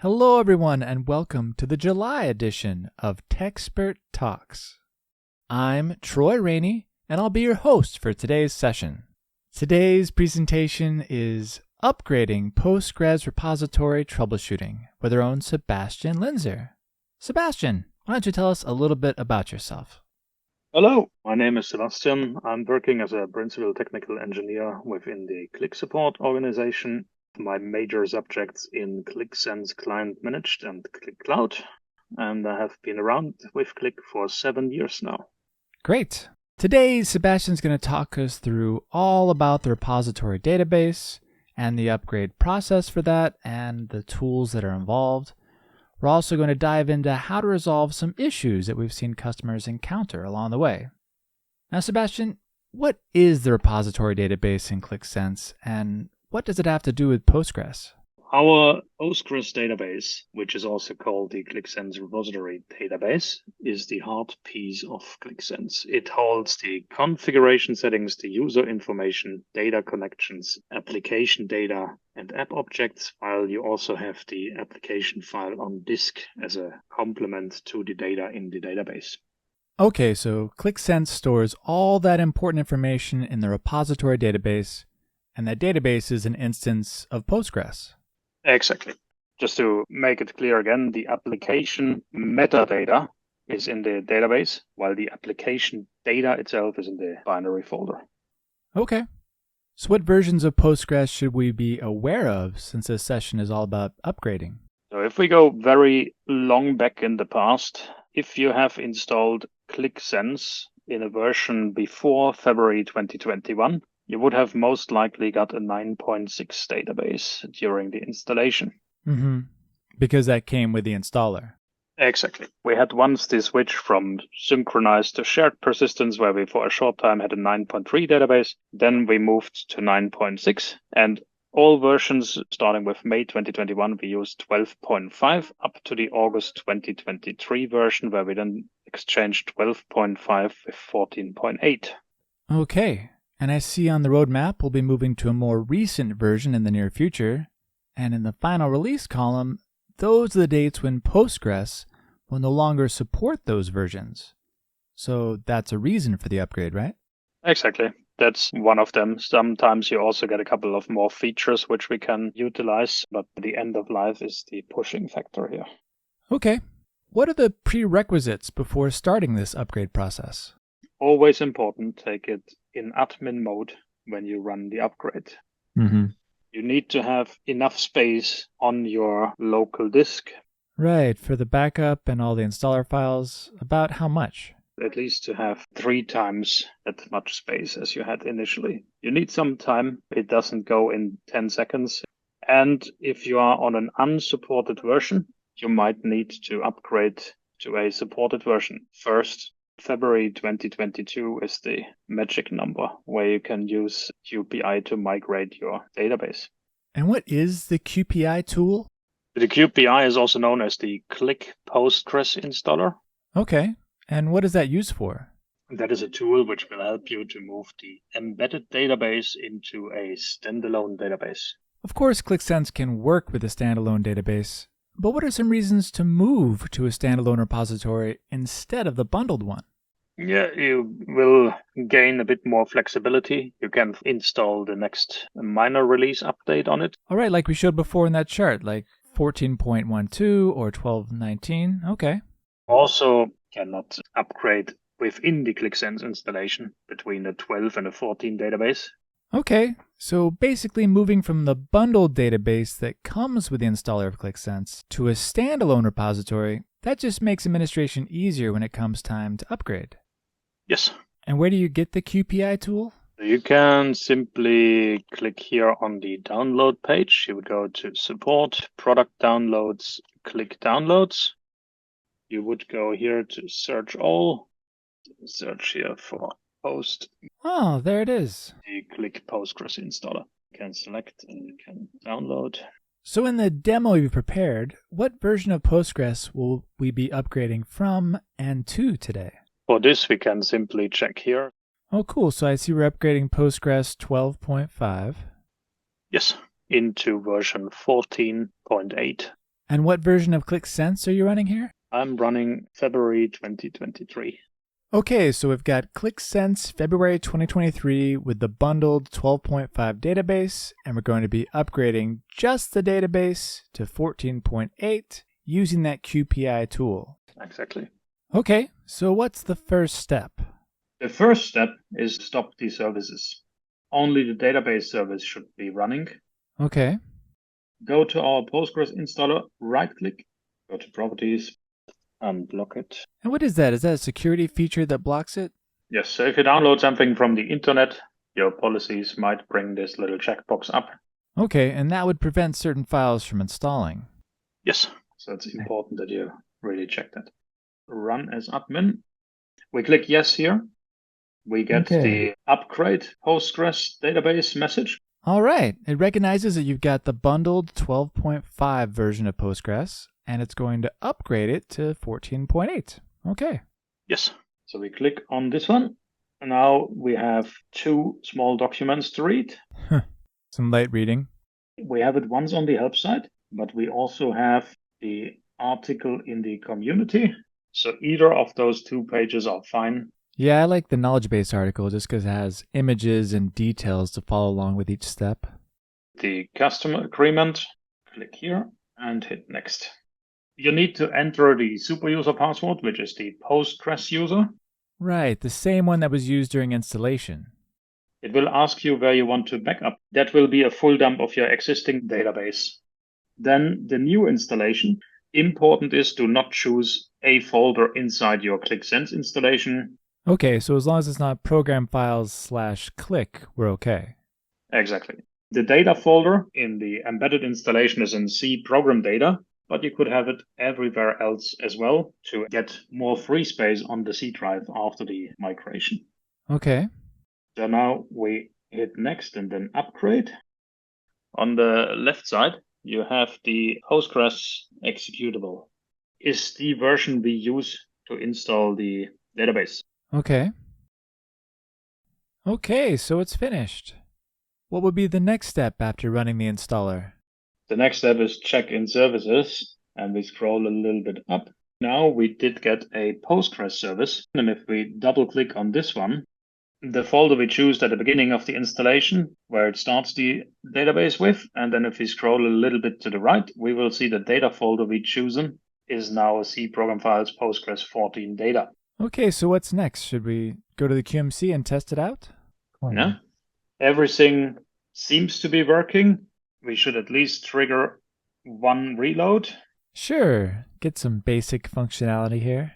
Hello, everyone, and welcome to the July edition of Techspert Talks. I'm Troy Rainey, and I'll be your host for today's session. Today's presentation is Upgrading Postgres Repository Troubleshooting with our own Sebastian Linzer. Sebastian, why don't you tell us a little bit about yourself? Hello, my name is Sebastian. I'm working as a principal technical engineer within the Qlik support organization. My major subjects in Qlik Sense Client Managed and Qlik Cloud, and I have been around with Qlik for 7 years now. Great. Today, Sebastian's going to talk us through all about the repository database and the upgrade process for that and the tools that are involved. We're also going to dive into how to resolve some issues that we've seen customers encounter along the way. Now, Sebastian, what is the repository database in Qlik Sense, and what does it have to do with Postgres? Our Postgres database, which is also called the Qlik Sense repository database, is the heart piece of Qlik Sense. It holds the configuration settings, the user information, data connections, application data, and app objects, while you also have the application file on disk as a complement to the data in the database. Okay, so Qlik Sense stores all that important information in the repository database, and that database is an instance of Postgres. Exactly. Just to make it clear again, the application metadata is in the database, while the application data itself is in the binary folder. Okay. So what versions of Postgres should we be aware of, since this session is all about upgrading? So if we go very long back in the past, if you have installed Qlik Sense in a version before February 2021, you would have most likely got a 9.6 database during the installation. Because that came with the installer. Exactly. We had once the switch from synchronized to shared persistence, where we for a short time had a 9.3 database. Then we moved to 9.6, and all versions starting with May 2021, we used 12.5 up to the August 2023 version, where we then exchanged 12.5 with 14.8. Okay. And I see on the roadmap we'll be moving to a more recent version in the near future. And in the final release column, those are the dates when Postgres will no longer support those versions. So that's a reason for the upgrade, right? Exactly. That's one of them. Sometimes you also get a couple of more features which we can utilize, but the end of life is the pushing factor here. Okay. What are the prerequisites before starting this upgrade process? Always important, take it in admin mode when you run the upgrade. You need to have enough space on your local disk. Right, for the backup and all the installer files. About how much? At least to have 3 times that much space as you had initially. You need some time. It doesn't go in 10 seconds. And if you are on an unsupported version, you might need to upgrade to a supported version first. February 2022 is the magic number where you can use QPI to migrate your database. And what is the QPI tool? The QPI is also known as the Qlik Postgres installer. Okay. And what is that used for? That is a tool which will help you to move the embedded database into a standalone database. Of course, Qlik Sense can work with a standalone database, but what are some reasons to move to a standalone repository instead of the bundled one? Yeah, you will gain a bit more flexibility. You can install the next minor release update on it. All right, like we showed before in that chart, like 14.12 or 12.19. Okay. Also cannot upgrade within the Qlik Sense installation between the 12 and the 14 database. Okay, so basically moving from the bundled database that comes with the installer of Qlik Sense to a standalone repository, that just makes administration easier when it comes time to upgrade. Yes. And where do you get the QPI tool? You can simply click here on the download page. You would go to support, product downloads, Qlik downloads. You would go here to search all, search here for Post. Oh, there it is. The Qlik Postgres installer. You can select and you can download. So in the demo you've prepared, what version of Postgres will we be upgrading from and to today? For this, we can simply check here. Oh, cool. So I see we're upgrading Postgres 12.5. Yes, into version 14.8. And what version of Qlik Sense are you running here? I'm running February 2023. Okay, so we've got Qlik Sense February 2023 with the bundled 12.5 database, and we're going to be upgrading just the database to 14.8 using that QPI tool. Exactly. Okay, so what's the first step? The first step is stop the services. Only the database service should be running. Okay. Go to our Postgres installer, right-click, go to Properties, unblock it. And what is that? Is that a security feature that blocks it? Yes, so if you download something from the internet, your policies might bring this little checkbox up. Okay, and that would prevent certain files from installing. Yes, so it's important that you really check that. Run as admin. We click yes here. We get the upgrade Postgres database message. All right. It recognizes that you've got the bundled 12.5 version of Postgres, and it's going to upgrade it to 14.8. Okay. Yes. So we click on this one. And now we have two small documents to read. Some light reading. We have it once on the help side, but we also have the article in the community. So either of those two pages are fine. Yeah, I like the knowledge base article just because it has images and details to follow along with each step. The customer agreement, click here and hit next. You need to enter the super user password, which is the Postgres user. Right, the same one that was used during installation. It will ask you where you want to backup. That will be a full dump of your existing database. Then the new installation. Important is to not choose a folder inside your Qlik Sense installation. Okay, so as long as it's not program files /Qlik, we're okay. Exactly. The data folder in the embedded installation is in C program data, but you could have it everywhere else as well to get more free space on the C drive after the migration. Okay. So now we hit next and then upgrade. On the left side, you have the Postgres executable. Is the version we use to install the database. Okay. Okay, so it's finished. What would be the next step after running the installer? The next step is check in services, and we scroll a little bit up. Now we did get a Postgres service, and if we double click on this one, the folder we choose at the beginning of the installation, where it starts the database with, and then if we scroll a little bit to the right, we will see the data folder we chosen is now a C program files Postgres 14 data. Okay, so what's next? Should we go to the QMC and test it out? Yeah. Everything seems to be working. We should at least trigger one reload. Sure, get some basic functionality here.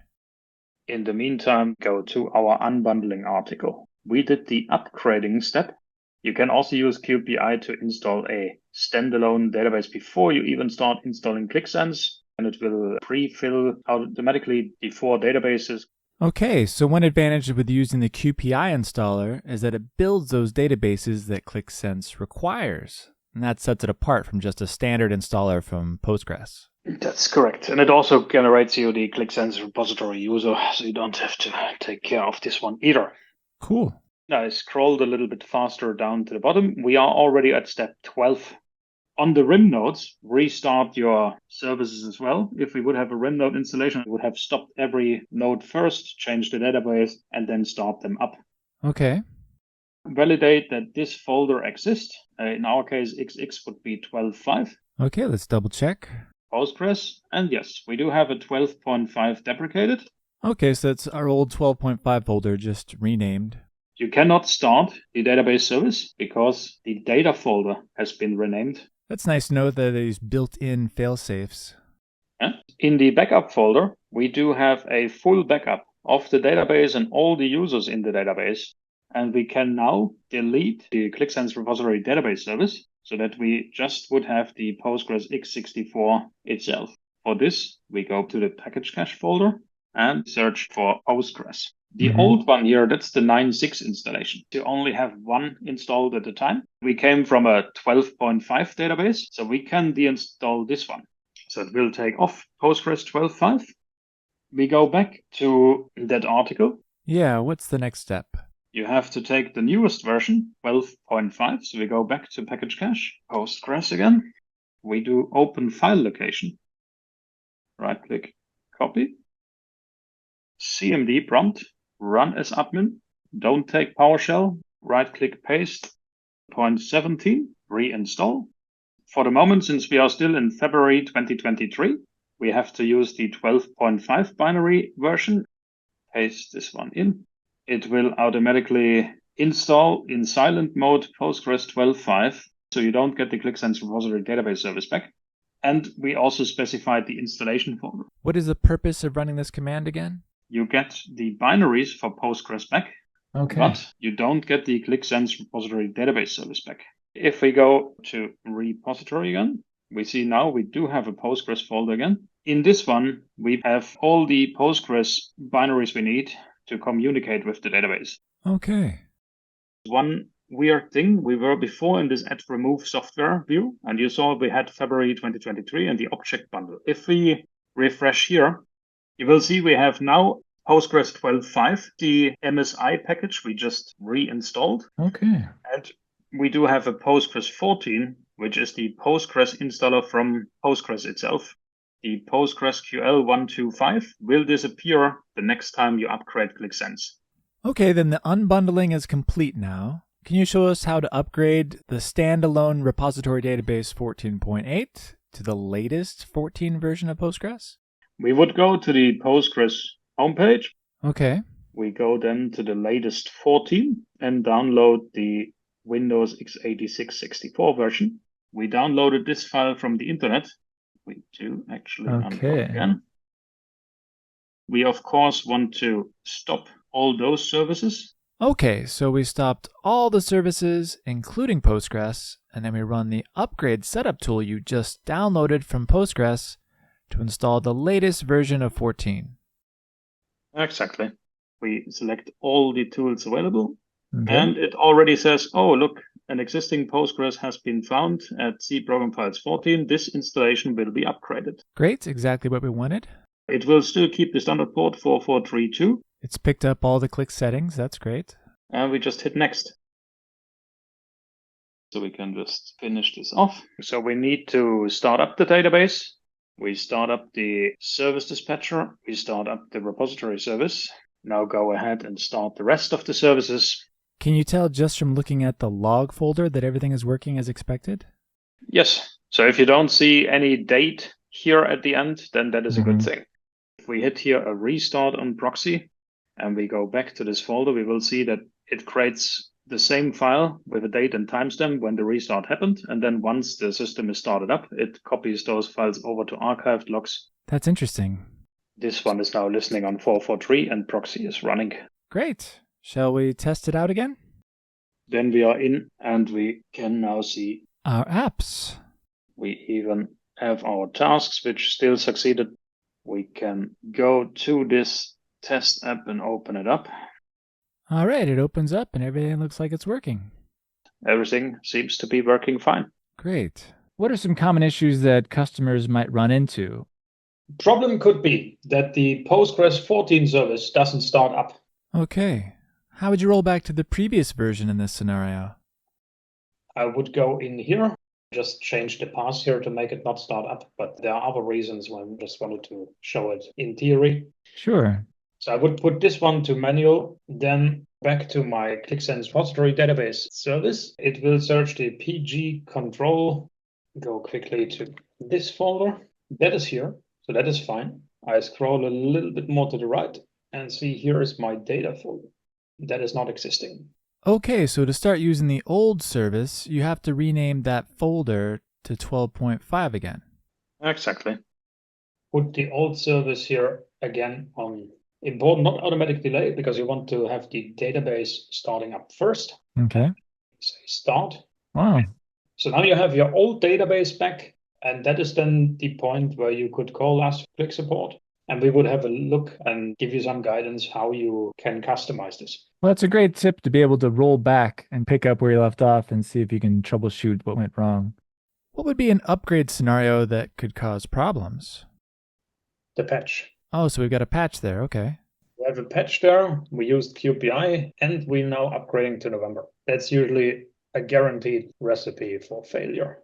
In the meantime, go to our unbundling article. We did the upgrading step. You can also use QPI to install a standalone database before you even start installing Qlik Sense, and it will pre-fill automatically the 4 databases. Okay, so one advantage with using the QPI installer is that it builds those databases that Qlik Sense requires, and that sets it apart from just a standard installer from Postgres. That's correct. And it also generates you the Qlik Sense repository user, so you don't have to take care of this one either. Cool. Now I scrolled a little bit faster down to the bottom. We are already at step 12. On the RIM nodes, restart your services as well. If we would have a RIM node installation, we would have stopped every node first, change the database, and then start them up. Okay. Validate that this folder exists. In our case, XX would be 12.5. Okay, let's double check. Postgres, and yes, we do have a 12.5 deprecated. Okay, so it's our old 12.5 folder just renamed. You cannot start the database service because the data folder has been renamed. That's nice to know that there's built-in fail-safes. In the backup folder, we do have a full backup of the database and all the users in the database. And we can now delete the Qlik Sense repository database service so that we just would have the Postgres x64 itself. For this, we go to the package cache folder and search for Postgres. The old one here, that's the 9.6 installation. You only have one installed at a time. We came from a 12.5 database, so we can deinstall this one. So it will take off Postgres 12.5. We go back to that article. Yeah, what's the next step? You have to take the newest version, 12.5. So we go back to package cache, Postgres again. We do open file location. right-click, copy. CMD prompt, run as admin. Don't take PowerShell. Right-click, paste. Point 17, reinstall. For the moment, since we are still in February 2023, we have to use the 12.5 binary version. Paste this one in. It will automatically install in silent mode Postgres 12.5, so you don't get the Qlik Sense repository database service back. And we also specified the installation folder. What is the purpose of running this command again? You get the binaries for Postgres back, but you don't get the Qlik Sense repository database service back. If we go to repository again, we see now we do have a Postgres folder again. In this one, we have all the Postgres binaries we need to communicate with the database. Okay. One weird thing, we were before in this add remove software view, and you saw we had February 2023 and the object bundle. If we refresh here, you will see we have now Postgres 12.5, the MSI package we just reinstalled. Okay. And we do have a Postgres 14, which is the Postgres installer from Postgres itself. The PostgreSQL 125 will disappear the next time you upgrade Qlik Sense. Okay, then the unbundling is complete now. Can you show us how to upgrade the standalone repository database 14.8 to the latest 14 version of Postgres? We would go to the Postgres homepage. Okay. We go then to the latest 14 and download the Windows x86 64 version. We downloaded this file from the internet. We do actually unload again. We, of course, want to stop all those services. Okay, so we stopped all the services, including Postgres, and then we run the upgrade setup tool you just downloaded from Postgres to install the latest version of 14. Exactly. We select all the tools available, and it already says, oh, look, an existing Postgres has been found at C Program Files 14. This installation will be upgraded. Great, exactly what we wanted. It will still keep the standard port 4432. It's picked up all the Qlik settings. That's great. And we just hit next. So we can just finish this off. So we need to start up the database. We start up the service dispatcher. We start up the repository service. Now go ahead and start the rest of the services. Can you tell just from looking at the log folder that everything is working as expected? Yes. So if you don't see any date here at the end, then that is a good thing. If we hit here a restart on proxy and we go back to this folder, we will see that it creates the same file with a date and timestamp when the restart happened. And then once the system is started up, it copies those files over to archived logs. That's interesting. This one is now listening on 443 and proxy is running. Great. Shall we test it out again? Then we are in and we can now see our apps. We even have our tasks, which still succeeded. We can go to this test app and open it up. All right, it opens up and everything looks like it's working. Everything seems to be working fine. Great. What are some common issues that customers might run into? Problem could be that the Postgres 14 service doesn't start up. Okay. How would you roll back to the previous version in this scenario? I would go in here, just change the path here to make it not start up, but there are other reasons why I just wanted to show it in theory. Sure. So I would put this one to manual, then back to my Qlik Sense repository database service. It will search the PG control, go quickly to this folder. That is here, so that is fine. I scroll a little bit more to the right and see here is my data folder. That is not existing. Okay, so to start using the old service, you have to rename that folder to 12.5 again. Exactly. Put the old service here again on important, not automatic delay, because you want to have the database starting up first. Okay. Say start. Wow. So now you have your old database back, and that is then the point where you could call us Qlik support. And we would have a look and give you some guidance how you can customize this. Well, that's a great tip to be able to roll back and pick up where you left off and see if you can troubleshoot what went wrong. What would be an upgrade scenario that could cause problems? The patch. Oh, so we've got a patch there. Okay. We have a patch there. We used QPI, and we're now upgrading to November. That's usually a guaranteed recipe for failure.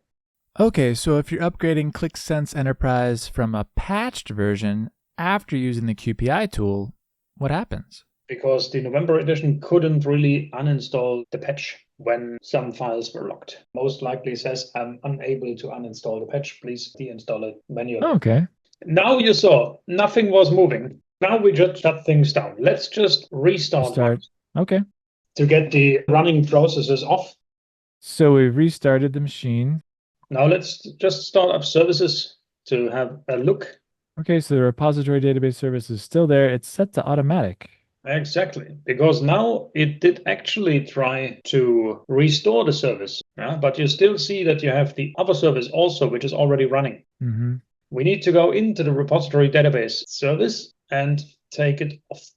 Okay, so if you're upgrading Qlik Sense Enterprise from a patched version after using the QPI tool, what happens? Because the November edition couldn't really uninstall the patch when some files were locked. Most likely says, I'm unable to uninstall the patch. Please deinstall it manually. Okay. Now you saw nothing was moving. Now we just shut things down. Let's just restart. Okay. To get the running processes off. So we've restarted the machine. Now let's just start up services to have a look. Okay, so the repository database service is still there. It's set to automatic. Exactly, because now it did actually try to restore the service, but you still see that you have the other service also, which is already running. Mm-hmm. We need to go into the repository database service and take it off.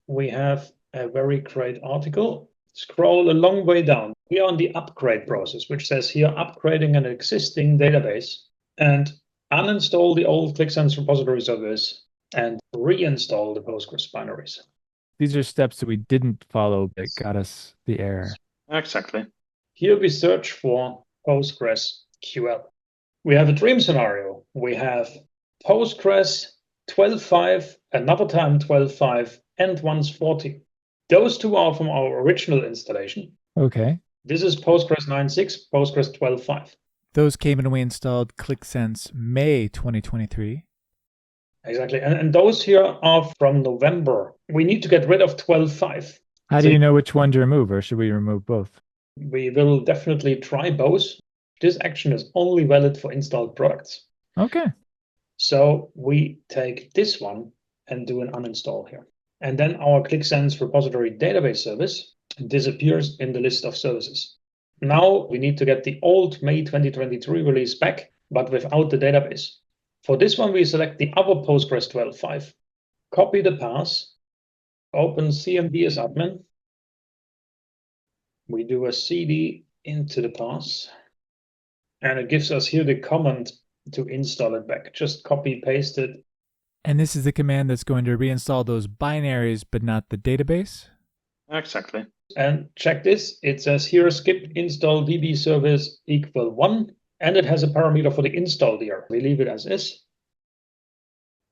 We have a very great article. Scroll a long way down. We are on the upgrade process, which says here upgrading an existing database, and uninstall the old Qlik Sense repository service and reinstall the Postgres binaries. These are steps that we didn't follow that got us the error. Exactly. Here we search for PostgreSQL. We have a dream scenario. We have Postgres 12.5, another time 12.5, and once 40. Those two are from our original installation. Okay. This is Postgres 9.6, Postgres 12.5. Those came in when we installed Qlik Sense May 2023. Exactly. And those here are from November. We need to get rid of 12.5. How do you know which one to remove, or should we remove both? We will definitely try both. This action is only valid for installed products. Okay. So we take this one and do an uninstall here. And then our Qlik Sense repository database service disappears in the list of services. Now we need to get the old May 2023 release back, but without the database. For this one, we select the other Postgres 12.5, copy the path, open CMD as admin. We do a cd into the path, and it gives us here the command to install it back. Just copy, paste it. And this is the command that's going to reinstall those binaries, but not the database? Exactly. And check this. It says here skip install db service equal 1. And it has a parameter for the install there. We leave it as is.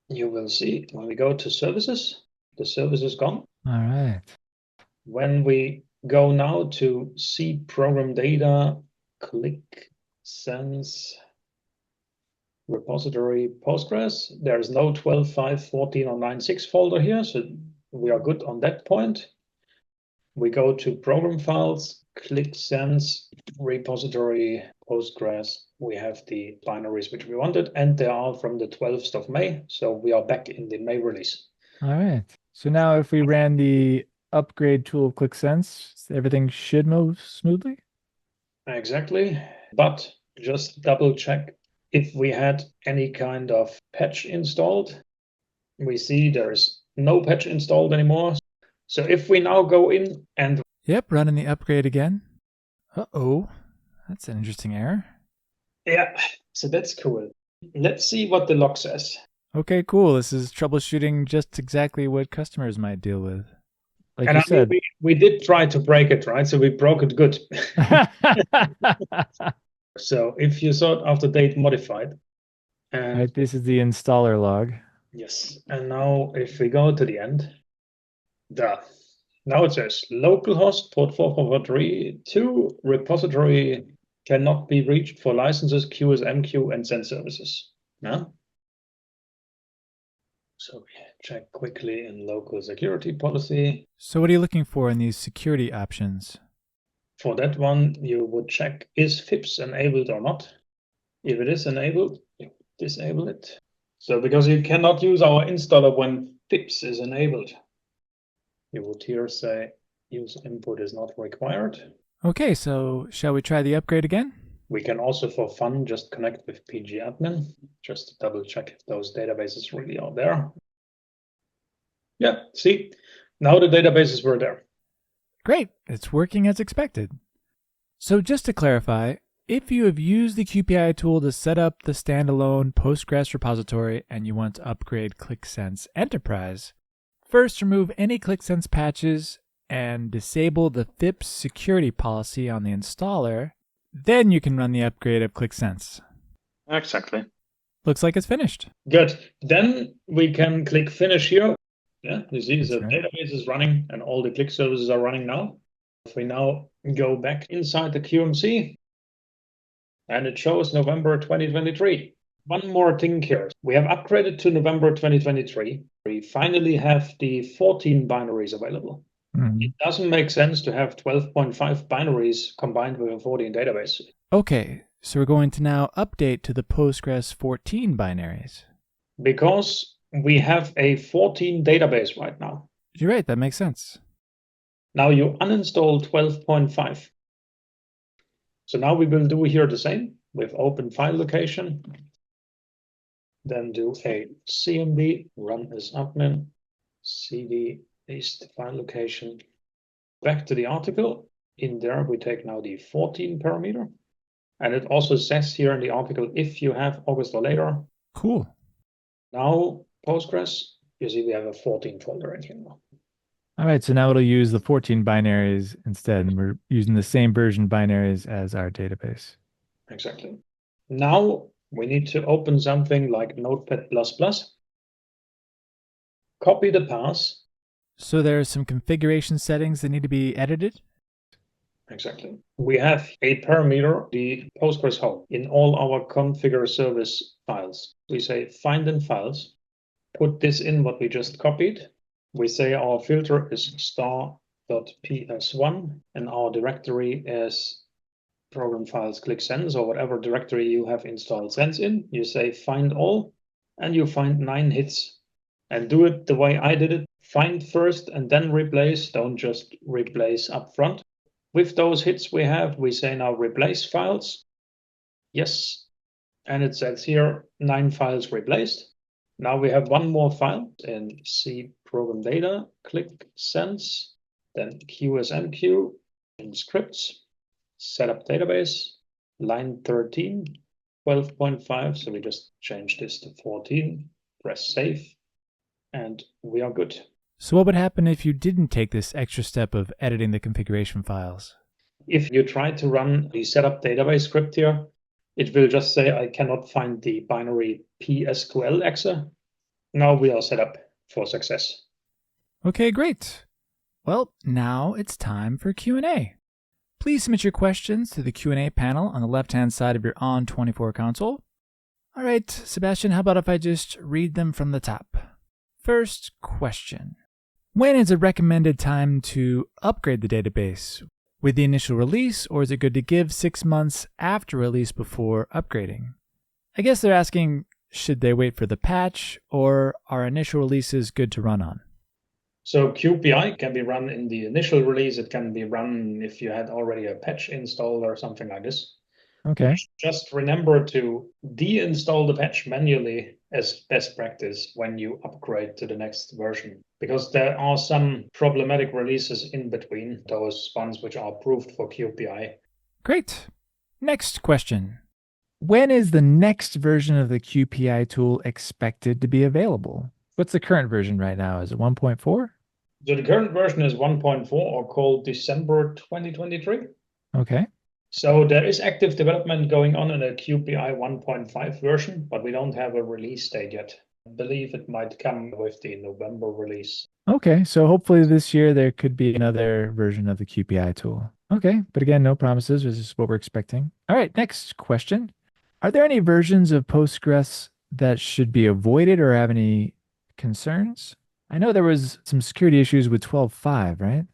You will see when we go to services, the service is gone. All right. When we go now to C program data, Qlik Sense repository Postgres, there is no 12.5, 14, or 9.6 folder here, so we are good on that point. We go to program files, Qlik Sense repository Postgres. We have the binaries which we wanted, and they are from the 12th of May, so we are back in the May release. All right. So now if we ran the upgrade tool of Qlik Sense, everything should move smoothly? Exactly, but just double check if we had any kind of patch installed. We see there's no patch installed anymore. So if we now go in and... Yep, running the upgrade again. Uh-oh, that's an interesting error. Yeah, so that's cool. Let's see what the log says. Okay, cool. This is troubleshooting just exactly what customers might deal with. Like and you said. We did try to break it, right? So we broke it good. So if you sort after date modified. And right, this is the installer log. Yes, and now if we go to the end, now it says localhost port 4443 repository cannot be reached for licenses, QSMQ, and send services. Yeah. So we check quickly in local security policy. So what are you looking for in these security options? For that one, you would check is FIPS enabled or not. If it is enabled, you disable it. So because you cannot use our installer when FIPS is enabled, you would here say user input is not required. Okay, so shall we try the upgrade again? We can also, for fun, just connect with pgadmin, just to double check if those databases really are there. Yeah, see, now the databases were there. Great, it's working as expected. So just to clarify, if you have used the QPI tool to set up the standalone Postgres repository and you want to upgrade Qlik Sense Enterprise, first remove any Qlik Sense patches and disable the FIPS security policy on the installer. Then you can run the upgrade of Qlik Sense. Exactly. Looks like it's finished. Good. Then we can click finish here. Yeah, you see That's the right. database is running and all the Qlik services are running now. If we now go back inside the QMC, and it shows November 2023. One more thing here. We have upgraded to November 2023. We finally have the 14 binaries available. It doesn't make sense to have 12.5 binaries combined with a 14 database. Okay, so we're going to now update to the Postgres 14 binaries. Because we have a 14 database right now. You're right, that makes sense. Now you uninstall 12.5. So now we will do here the same with open file location. Then do a cmd run as admin, cd paste file location. Back to the article. In there, we take now the 14 parameter. And it also says here in the article, if you have August or later. Cool. Now, Postgres, you see we have a 14 folder in here now. All right, so now it'll use the 14 binaries instead, and we're using the same version binaries as our database. Exactly. Now we need to open something like Notepad++. Copy the path. So there are some configuration settings that need to be edited? Exactly. We have a parameter, the Postgres home, in all our configure service files. We say find in files, put this in what we just copied. We say our filter is star.ps1 and our directory is program files Qlik Sense or whatever directory you have installed Sense in. You say find all and you find 9 hits and do it the way I did it. Find first and then replace. Don't just replace up front. With those hits we have, we say now replace files. Yes. And it says here 9 files replaced. Now we have one more file in C program data, Qlik Sense, then QSMQ in scripts, setup database, line 13, 12.5. So we just change this to 14, press save, and we are good. So what would happen if you didn't take this extra step of editing the configuration files? If you try to run the setup database script here, it will just say, I cannot find the binary PSQL exe. Now we are set up for success. Okay, great. Well, now it's time for Q&A. Please submit your questions to the Q&A panel on the left-hand side of your On24 console. All right, Sebastian, how about if I just read them from the top? First question. When is a recommended time to upgrade the database? With the initial release, or is it good to give 6 months after release before upgrading? I guess they're asking, should they wait for the patch, or are initial releases good to run on? So QPI can be run in the initial release. It can be run if you had already a patch installed or something like this. Okay. Just remember to deinstall the patch manually as best practice when you upgrade to the next version, because there are some problematic releases in between those ones which are approved for QPI. Great. Next question. When is the next version of the QPI tool expected to be available? What's the current version right now? Is it 1.4? So the current version is 1.4 or called December 2023. Okay. So there is active development going on in a QPI 1.5 version, but we don't have a release date yet. I believe it might come with the November release. Okay, so hopefully this year there could be another version of the QPI tool. Okay, but again, no promises. This is what we're expecting. All right, next question. Are there any versions of Postgres that should be avoided or have any concerns? I know there was some security issues with 12.5, right?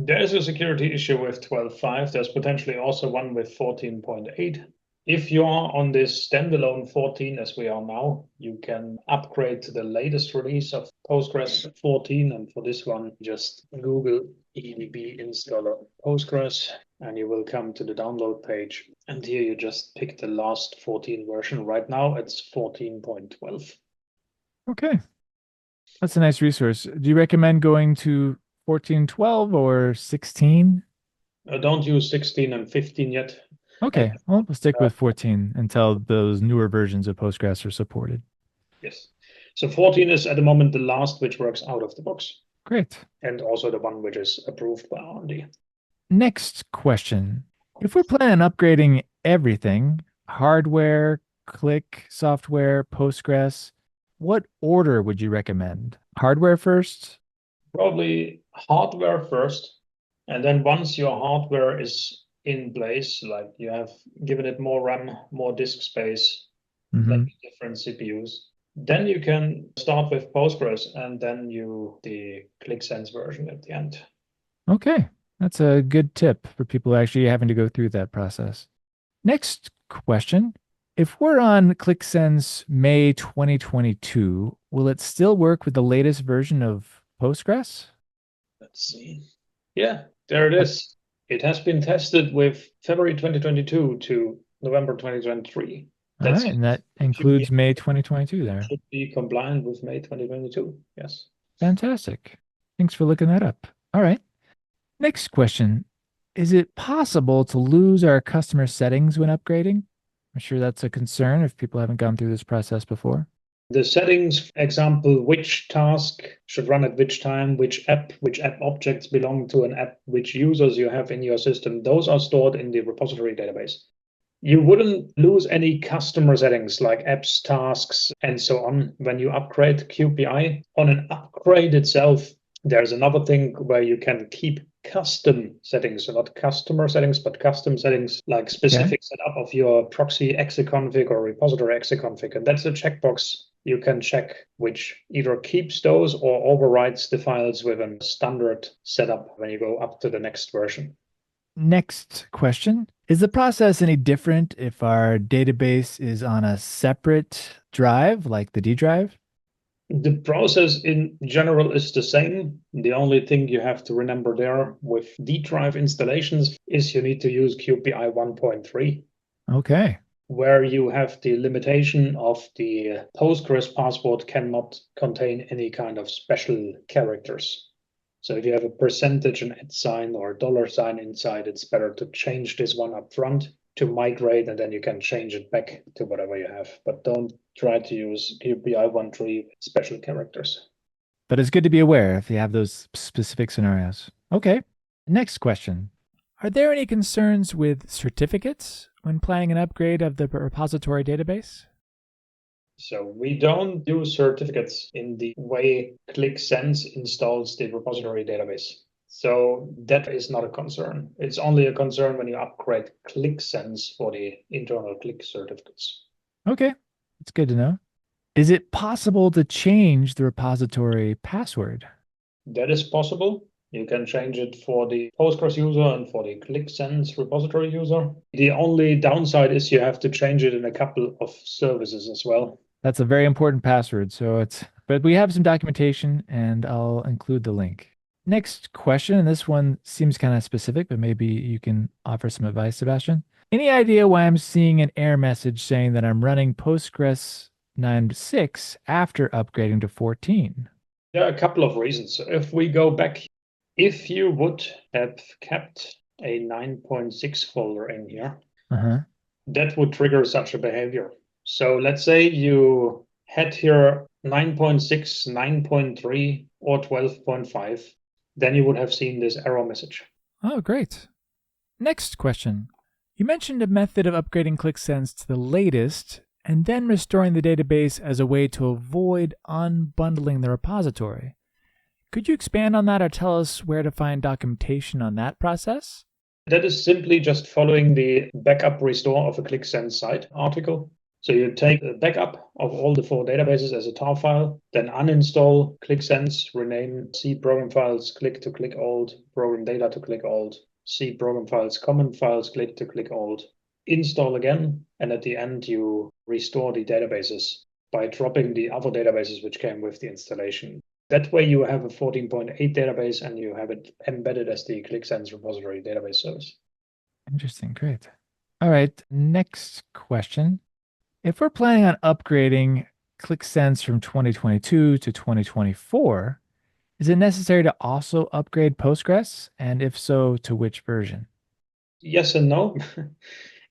There is a security issue with 12.5. There's potentially also one with 14.8. If you are on this standalone 14 as we are now, you can upgrade to the latest release of Postgres 14. And for this one, just Google EDB installer Postgres, and you will come to the download page. And here you just pick the last 14 version. Right now, it's 14.12. Okay. That's a nice resource. Do you recommend going to 14.12 or 16? Don't use 16 and 15 yet. Okay, well, we'll stick with 14 until those newer versions of Postgres are supported. Yes. So 14 is at the moment the last which works out of the box. Great. And also the one which is approved by R&D. Next question. If we're planning on upgrading everything, hardware, Qlik software, Postgres, what order would you recommend? Hardware first? Probably hardware first. And then once your hardware is in place, like you have given it more RAM, more disk space, maybe different CPUs, then you can start with Postgres and then the Qlik Sense version at the end. Okay, that's a good tip for people actually having to go through that process. Next question. If we're on Qlik Sense May 2022, will it still work with the latest version of Postgres? Let's see. Yeah, there it is. It has been tested with February 2022 to November 2023. All right, and that includes May 2022 there. Should be compliant with May 2022, yes. Fantastic. Thanks for looking that up. All right. Next question. Is it possible to lose our customer settings when upgrading? I'm sure that's a concern if people haven't gone through this process before. The settings, example, which task should run at which time, which app objects belong to an app, which users you have in your system, those are stored in the repository database. You wouldn't lose any customer settings like apps, tasks, and so on when you upgrade QPI. On an upgrade itself, there's another thing where you can keep custom settings, so not customer settings, but custom settings like specific setup of your proxy execonfig or repository execonfig. And that's a checkbox you can check, which either keeps those or overrides the files with a standard setup when you go up to the next version. Next question. Is the process any different if our database is on a separate drive, like the D drive? The process in general is the same. The only thing you have to remember there with D drive installations is you need to use QPI 1.3. Okay. Where you have the limitation of the Postgres password cannot contain any kind of special characters. So if you have a percentage, an @ or a $ inside, it's better to change this one up front to migrate, and then you can change it back to whatever you have. But don't try to use QPI 1.3 special characters. But it's good to be aware if you have those specific scenarios. Okay. Next question. Are there any concerns with certificates when planning an upgrade of the repository database? So we don't do certificates in the way Qlik Sense installs the repository database. So that is not a concern. It's only a concern when you upgrade Qlik Sense for the internal Qlik certificates. Okay, that's good to know. Is it possible to change the repository password? That is possible. You can change it for the Postgres user and for the Qlik Sense repository user. The only downside is you have to change it in a couple of services as well. That's a very important password. But we have some documentation and I'll include the link. Next question, and this one seems kind of specific, but maybe you can offer some advice, Sebastian. Any idea why I'm seeing an error message saying that I'm running Postgres 9.6 after upgrading to 14? There are a couple of reasons. If we go back, if you would have kept a 9.6 folder in here, that would trigger such a behavior. So let's say you had here 9.6, 9.3, or 12.5, then you would have seen this error message. Oh, great. Next question. You mentioned a method of upgrading Qlik Sense to the latest and then restoring the database as a way to avoid unbundling the repository. Could you expand on that or tell us where to find documentation on that process? That is simply just following the backup restore of a Qlik Sense site article. So you take a backup of all the 4 databases as a tar file, then uninstall Qlik Sense, rename C program files, Qlik to Qlik old, program data to Qlik old, C program files, common files, Qlik to Qlik old, install again, and at the end you restore the databases by dropping the other databases which came with the installation. That way you have a 14.8 database and you have it embedded as the Qlik Sense repository database service. Interesting, great. All right, next question. If we're planning on upgrading Qlik Sense from 2022 to 2024, is it necessary to also upgrade Postgres? And if so, to which version? Yes and no.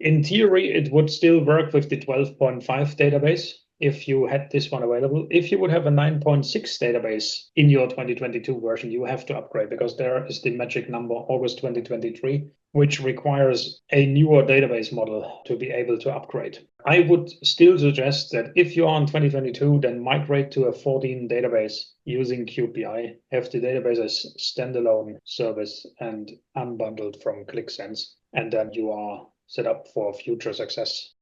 In theory, it would still work with the 12.5 database. if you had this one available. If you would have a 9.6 database in your 2022 version, you have to upgrade because there is the magic number August 2023, which requires a newer database model to be able to upgrade. I would still suggest that if you are on 2022, then migrate to a 14 database using QPI, have the database as standalone service and unbundled from Qlik Sense, and then you are set up for future success.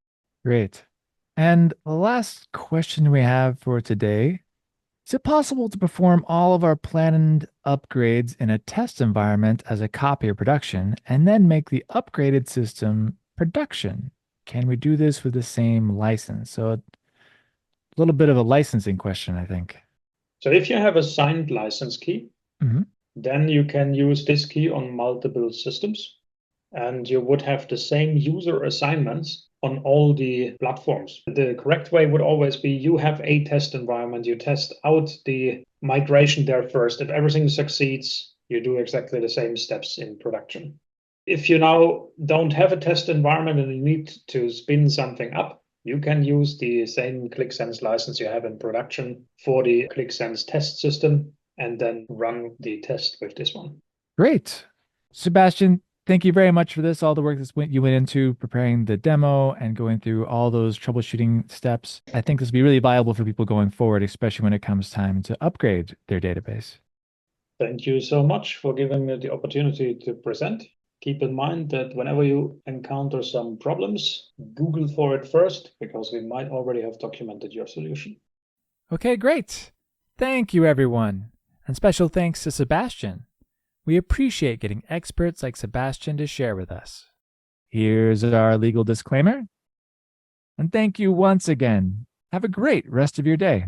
Great. And the last question we have for today, is it possible to perform all of our planned upgrades in a test environment as a copy of production and then make the upgraded system production? Can we do this with the same license? So a little bit of a licensing question, I think. So if you have a signed license key, then you can use this key on multiple systems, and you would have the same user assignments on all the platforms. The correct way would always be you have a test environment, you test out the migration there first. If everything succeeds, you do exactly the same steps in production. If you now don't have a test environment and you need to spin something up, you can use the same Qlik Sense license you have in production for the Qlik Sense test system and then run the test with this one. Great. Sebastian, thank you very much for this. All the work you went into preparing the demo and going through all those troubleshooting steps. I think this will be really valuable for people going forward, especially when it comes time to upgrade their database. Thank you so much for giving me the opportunity to present. Keep in mind that whenever you encounter some problems, Google for it first, because we might already have documented your solution. Okay, great. Thank you, everyone. And special thanks to Sebastian. We appreciate getting experts like Sebastian to share with us. Here's our legal disclaimer. And thank you once again. Have a great rest of your day.